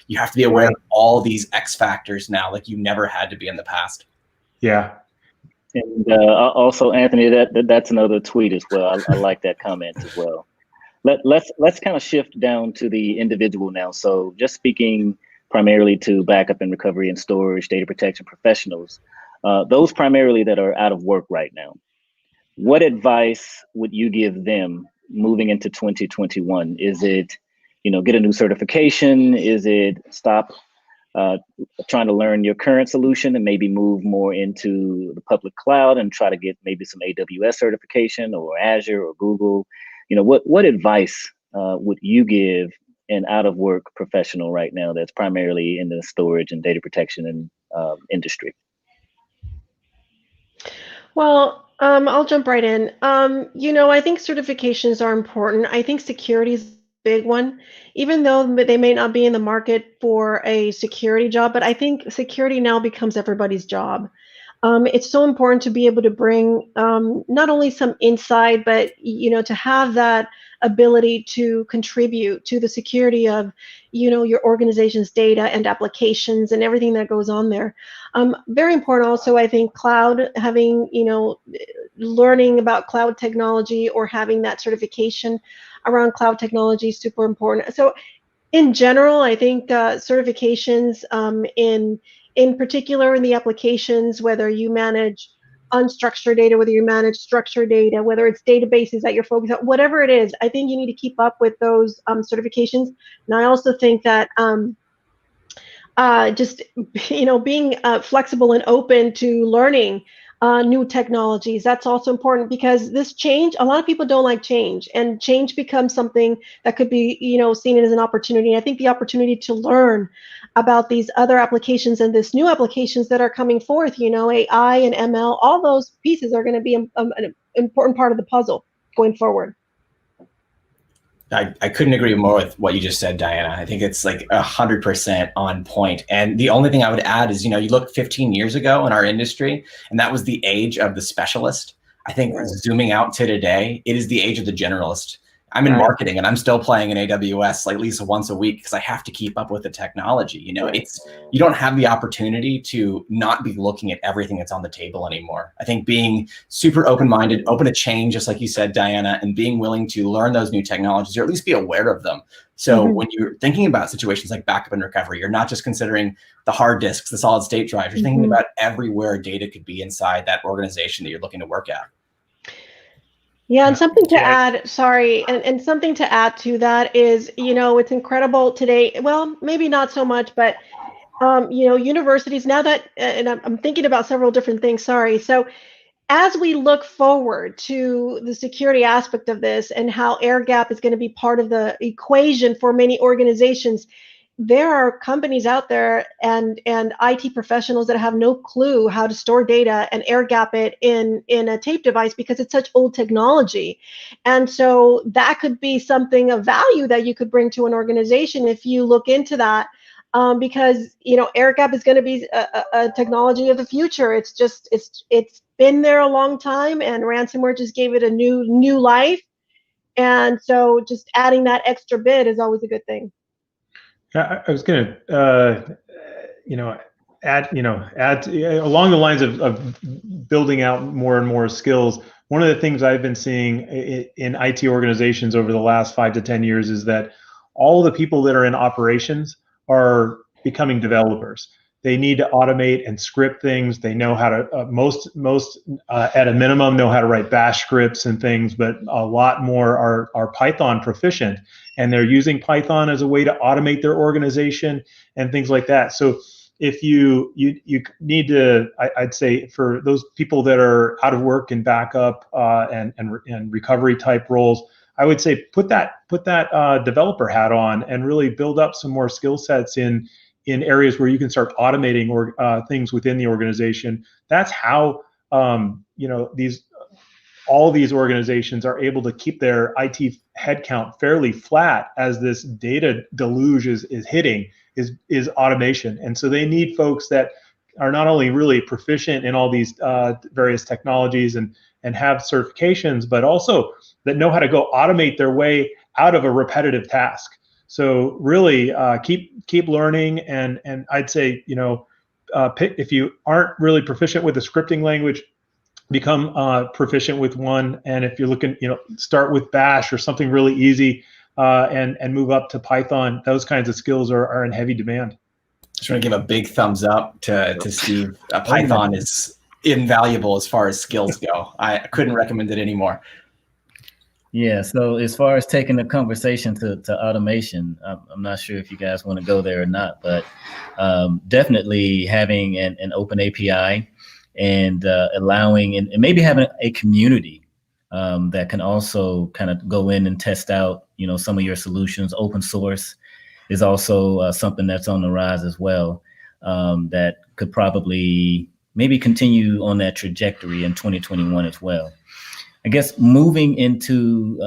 S4: You have to be aware of all these X factors now, like you never had to be in the past.
S3: Yeah.
S1: And also, Anthony, that's another tweet as well. I like that comment as well. Let's kind of shift down to the individual now. So just speaking primarily to backup and recovery and storage data protection professionals, those primarily that are out of work right now. What advice would you give them moving into 2021? Is it, get a new certification? Is it stop trying to learn your current solution and maybe move more into the public cloud and try to get maybe some AWS certification or Azure or Google? What advice would you give an out of work professional right now that's primarily in the storage and data protection and industry?
S2: Well, I'll jump right in. I think certifications are important. I think security is a big one, even though they may not be in the market for a security job, but I think security now becomes everybody's job. It's so important to be able to bring not only some insight, but to have that ability to contribute to the security of your organization's data and applications and everything that goes on there. Very important also, I think, cloud, having learning about cloud technology or having that certification around cloud technology is super important. So in general, I think certifications in particular in the applications, whether you manage unstructured data, whether you manage structured data, whether it's databases that you're focused on, whatever it is, I think you need to keep up with those certifications. And I also think that just being flexible and open to learning new technologies, that's also important, because this change, a lot of people don't like change, and change becomes something that could be seen as an opportunity. I think the opportunity to learn about these other applications and this new applications that are coming forth, AI and ML, all those pieces are going to be an important part of the puzzle going forward.
S4: I couldn't agree more with what you just said, Diana. I think it's like 100% on point. And the only thing I would add is, you look 15 years ago in our industry, and that was the age of the specialist. I think zooming out to today, it is the age of the generalist. I'm in marketing and I'm still playing in AWS like at least once a week because I have to keep up with the technology. You don't have the opportunity to not be looking at everything that's on the table anymore. I think being super open-minded, open to change, just like you said, Diana, and being willing to learn those new technologies or at least be aware of them. So when you're thinking about situations like backup and recovery, you're not just considering the hard disks, the solid state drives, you're thinking about everywhere data could be inside that organization that you're looking to work at.
S2: Yeah, and something to add, sorry, and something to add to that is, it's incredible today. Well, maybe not so much, but, universities now that, and I'm thinking about several different things, sorry. So as we look forward to the security aspect of this and how air gap is going to be part of the equation for many organizations, there are companies out there and IT professionals that have no clue how to store data and air gap it in a tape device because it's such old technology. And so that could be something of value that you could bring to an organization if you look into that. Because air gap is going to be a technology of the future. It's been there a long time, and ransomware just gave it a new life. And so just adding that extra bit is always a good thing.
S3: I was going to, add along the lines of building out more and more skills. One of the things I've been seeing in IT organizations over the last 5 to 10 years is that all the people that are in operations are becoming developers. They need to automate and script things. They know how to, most at a minimum, know how to write bash scripts and things, but a lot more are Python proficient. And they're using Python as a way to automate their organization and things like that. So if you need to, I'd say for those people that are out of work and backup and recovery type roles, I would say put that developer hat on and really build up some more skill sets in areas where you can start automating things within the organization. That's how all these organizations are able to keep their IT headcount fairly flat as this data deluge is hitting is automation. And so they need folks that are not only really proficient in all these various technologies and have certifications, but also that know how to go automate their way out of a repetitive task. So really keep learning, and I'd say if you aren't really proficient with a scripting language, become proficient with one. And if you're looking, start with Bash or something really easy, and move up to Python. Those kinds of skills are in heavy demand.
S4: Just want to give a big thumbs up to Steve. Python is invaluable as far as skills go. I couldn't recommend it anymore.
S1: Yeah, so as far as taking the conversation to automation, I'm not sure if you guys want to go there or not, but definitely having an open API and allowing and maybe having a community that can also kind of go in and test out, some of your solutions. Open source is also something that's on the rise as well, that could probably maybe continue on that trajectory in 2021 as well. I guess moving into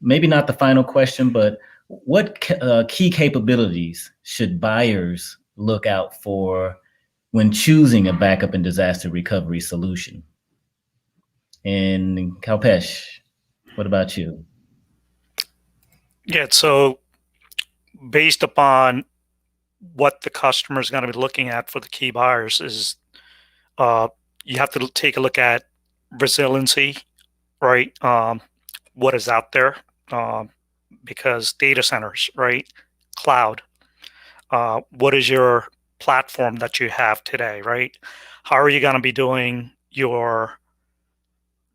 S1: maybe not the final question, but what key capabilities should buyers look out for when choosing a backup and disaster recovery solution? And Kalpesh, what about you?
S5: Yeah, so based upon what the customer is going to be looking at for the key buyers is you have to take a look at resiliency, right? What is out there, because data centers, right? Cloud, what is your platform that you have today, right? How are you going to be doing your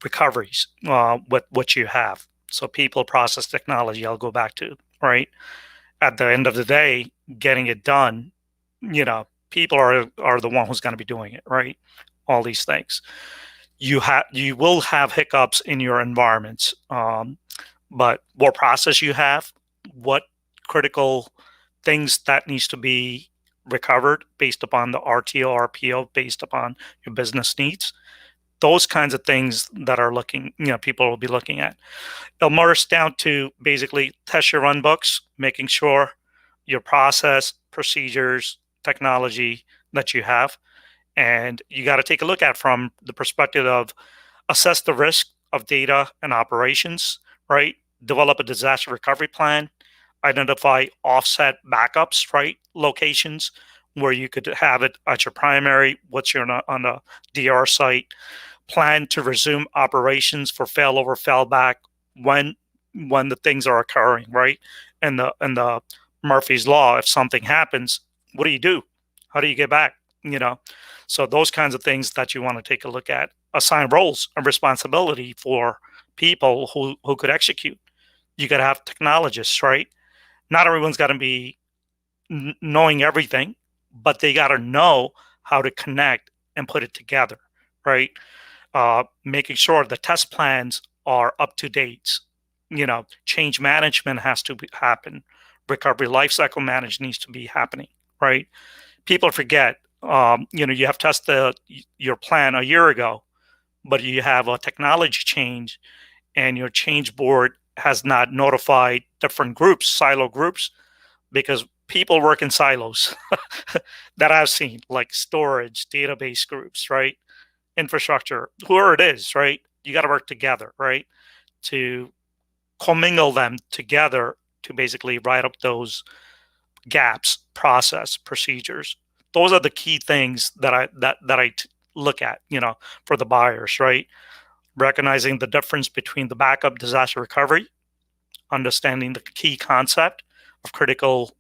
S5: recoveries, what you have? So people, process, technology, I'll go back to, right? At the end of the day, getting it done, people are the one who's going to be doing it, right? All these things. You will have hiccups in your environments, but what process you have, what critical things that needs to be recovered based upon the RTO, RPO, based upon your business needs, those kinds of things that are people will be looking at. It'll morph down to basically test your run books, making sure your process, procedures, technology that you have. And you got to take a look at from the perspective of assess the risk of data and operations, right? Develop a disaster recovery plan, identify offset backups, right? Locations where you could have it at your primary, what's your on the DR site, plan to resume operations for failover, failback when the things are occurring, right? And the Murphy's Law, if something happens, what do you do? How do you get back? So those kinds of things that you want to take a look at. Assign roles and responsibility for people who could execute. You got to have technologists, right? Not everyone's got to be knowing everything, but they got to know how to connect and put it together, right? Making sure the test plans are up to date. Change management has to happen. Recovery lifecycle management needs to be happening, right? People forget, you have tested your plan a year ago, but you have a technology change and your change board has not notified different groups, silo groups, because people work in silos that I've seen, like storage, database groups, right? Infrastructure, whoever it is, right? You got to work together, right? To commingle them together to basically write up those gaps, process, procedures. Those are the key things that I look at, for the buyers, right? Recognizing the difference between the backup disaster recovery, understanding the key concept of critical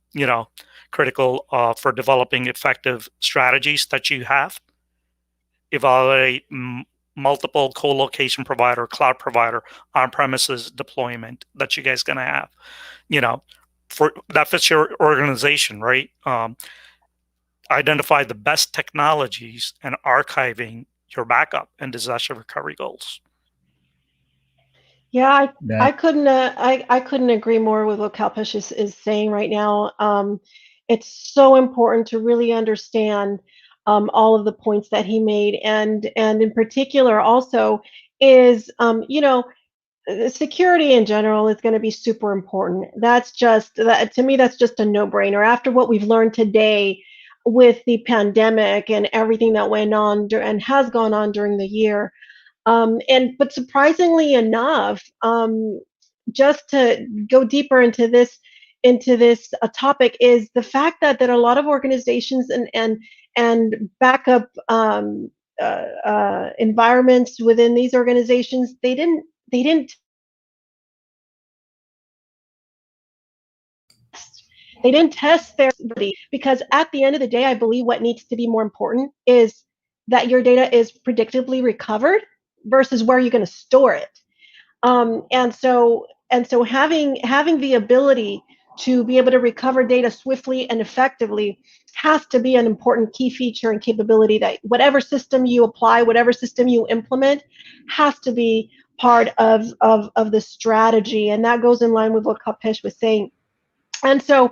S5: for developing effective strategies that you have. Evaluate multiple co-location provider, cloud provider, on-premises deployment that you guys going to have, for that fits your organization, right? Identify the best technologies and archiving your backup and disaster recovery goals.
S2: Yeah, I couldn't agree more with what Kalpesh is saying right now. It's so important to really understand all of the points that he made, and in particular also is security in general is going to be super important. That's just that to me. That's just a no-brainer. After what we've learned today with the pandemic and everything that went on and has gone on during the year. But surprisingly enough, just to go deeper into this topic is the fact that a lot of organizations and backup environments within these organizations, they didn't test their ability, because at the end of the day, I believe what needs to be more important is that your data is predictably recovered versus where you're going to store it. And so having the ability to be able to recover data swiftly and effectively has to be an important key feature and capability that whatever system you apply, whatever system you implement, has to be part of the strategy. And that goes in line with what Kalpesh was saying. And so,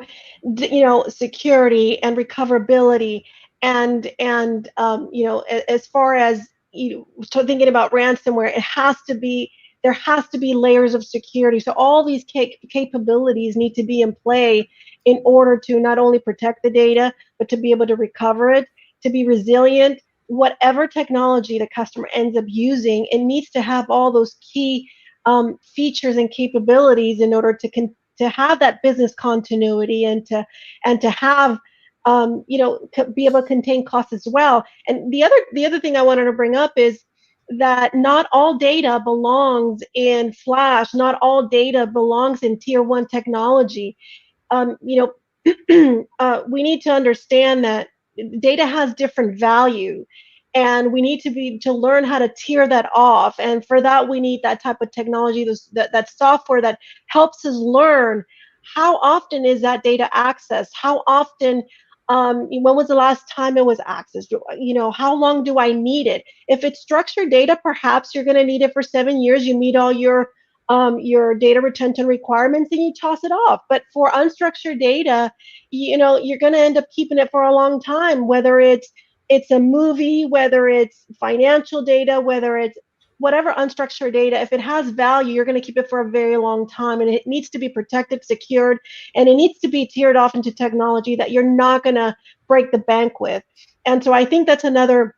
S2: security and recoverability and as far as thinking about ransomware, there has to be layers of security. So all these capabilities need to be in play in order to not only protect the data, but to be able to recover it, to be resilient. Whatever technology the customer ends up using, it needs to have all those key features and capabilities in order to have that business continuity and to have be able to contain costs as well. And the other thing I wanted to bring up is that not all data belongs in Flash. Not all data belongs in tier 1 technology. We need to understand that data has different value, and we need to learn how to tier that off. And for that, we need that type of technology, that software that helps us learn how often is that data accessed, how often, when was the last time it was accessed, how long do I need it? If it's structured data, perhaps you're going to need it for 7 years. You meet all your data retention requirements and you toss it off. But for unstructured data, you're going to end up keeping it for a long time, whether it's it's a movie, whether it's financial data, whether it's whatever unstructured data, if it has value, you're going to keep it for a very long time, and it needs to be protected, secured, and it needs to be tiered off into technology that you're not going to break the bank with. And so I think that's another,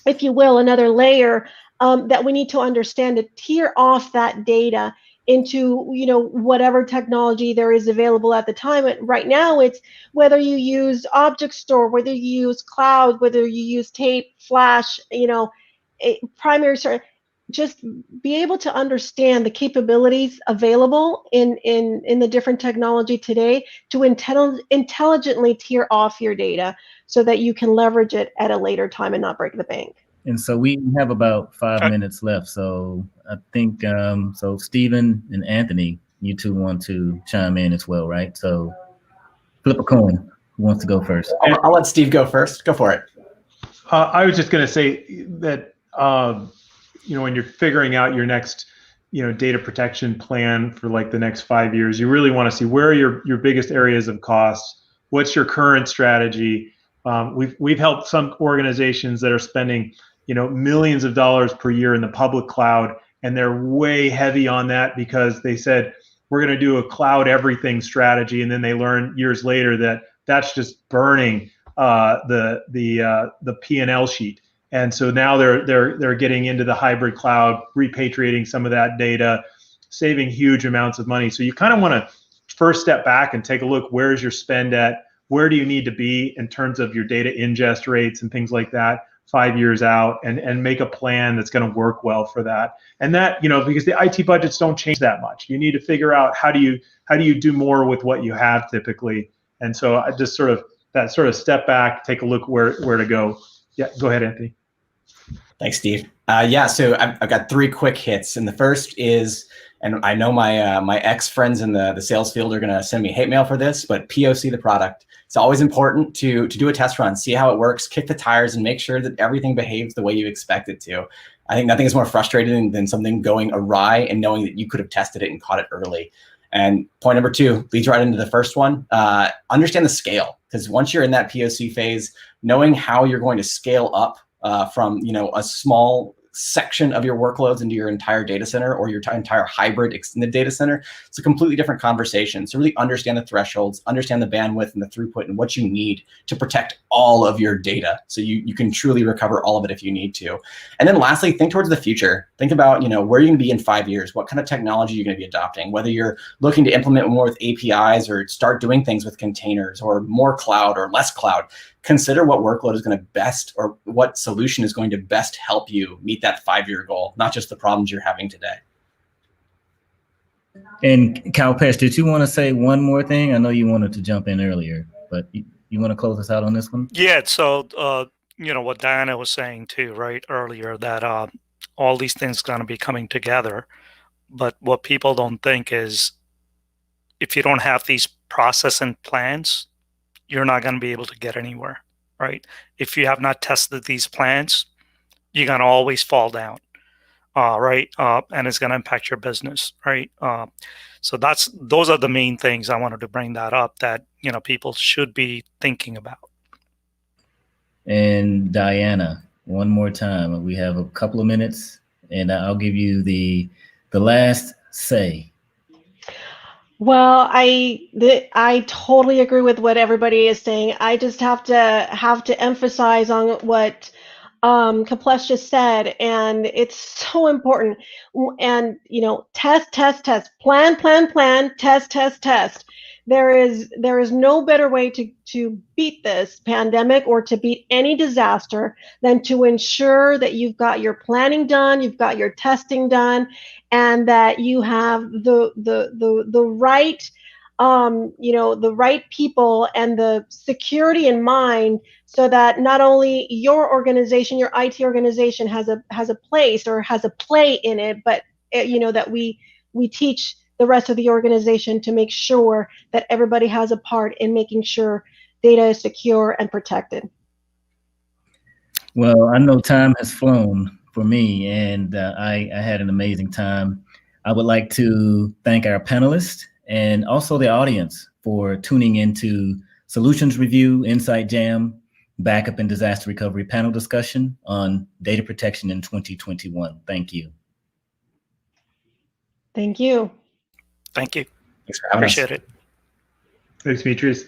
S2: if you will, another layer that we need to understand, to tier off that data into, you know, whatever technology there is available at the time. Right now, it's whether you use object store, whether you use cloud, whether you use tape, flash, you know, primary store. Just be able to understand the capabilities available in the different technology today to intelligently tier off your data so that you can leverage it at a later time and not break the bank.
S1: And so we have about 5 minutes left. So I think, so Stephen and Anthony, you two want to chime in as well, right? So flip a coin. Who wants to go first?
S4: I'll let Steve go first. Go for it.
S3: I was just going to say that, you know, when you're figuring out your next, you know, data protection plan for like the next 5 years, you really want to see where are your biggest areas of cost. What's your current strategy? We've helped some organizations that are spending, you know, millions of dollars per year in the public cloud, and they're way heavy on that because they said we're going to do a cloud everything strategy, and then they learn years later that that's just burning the P&L sheet. And so now they're getting into the hybrid cloud, repatriating some of that data, saving huge amounts of money. So you kind of want to first step back and take a look, where's your spend at? Where do you need to be in terms of your data ingest rates and things like that 5 years out, and make a plan that's going to work well for that. And that, you know, because the IT budgets don't change that much. You need to figure out how do you do more with what you have typically. And so I just sort of step back, take a look where to go. Yeah, go ahead, Anthony.
S4: Thanks, Steve. Yeah, so I've got 3 quick hits. And the first is, and I know my ex-friends in the sales field are going to send me hate mail for this, but POC the product. It's always important to do a test run, see how it works, kick the tires, and make sure that everything behaves the way you expect it to. I think nothing is more frustrating than something going awry and knowing that you could have tested it and caught it early. And point number 2 leads right into the first one. Understand the scale, because once you're in that POC phase, knowing how you're going to scale up from, you know, a small section of your workloads into your entire data center or your entire hybrid extended data center, it's a completely different conversation. So really understand the thresholds, understand the bandwidth and the throughput and what you need to protect all of your data, so you can truly recover all of it if you need to. And then lastly, think towards the future. Think about, you know, where you're going to be in 5 years, what kind of technology you're going to be adopting, whether you're looking to implement more with APIs or start doing things with containers or more cloud or less cloud. Consider what workload is going to best, or what solution is going to best help you meet that 5-year goal, not just the problems you're having today.
S1: And Kalpesh, did you want to say one more thing? I know you wanted to jump in earlier, but you want to close us out on this one?
S5: Yeah, so, you know, what Diana was saying too, right, earlier, that all these things going to be coming together. But what people don't think is, if you don't have these process and plans, you're not going to be able to get anywhere, right? If you have not tested these plans, you're going to always fall down, right? And it's going to impact your business, right? So those are the main things I wanted to bring that up, that, you know, people should be thinking about.
S1: And Diana, one more time. We have a couple of minutes, and I'll give you the last say.
S2: Well, I totally agree with what everybody is saying. I just have to emphasize on what Kalpesh just said, and it's so important. And, you know, test, plan, test. There is no better way to beat this pandemic or to beat any disaster than to ensure that you've got your planning done, you've got your testing done, and that you have the right you know, the right people and the security in mind, so that not only your organization, your IT organization has a place or has a play in it, but you know, that we teach the rest of the organization to make sure that everybody has a part in making sure data is secure and protected.
S1: Well, I know time has flown for me, and I had an amazing time. I would like to thank our panelists and also the audience for tuning into Solutions Review Insight Jam. Backup and Disaster Recovery panel discussion on data protection in 2021. Thank you.
S2: Thank you.
S5: Thank you.
S4: Thanks for having us.
S5: Appreciate it.
S3: Thanks, Demetrius.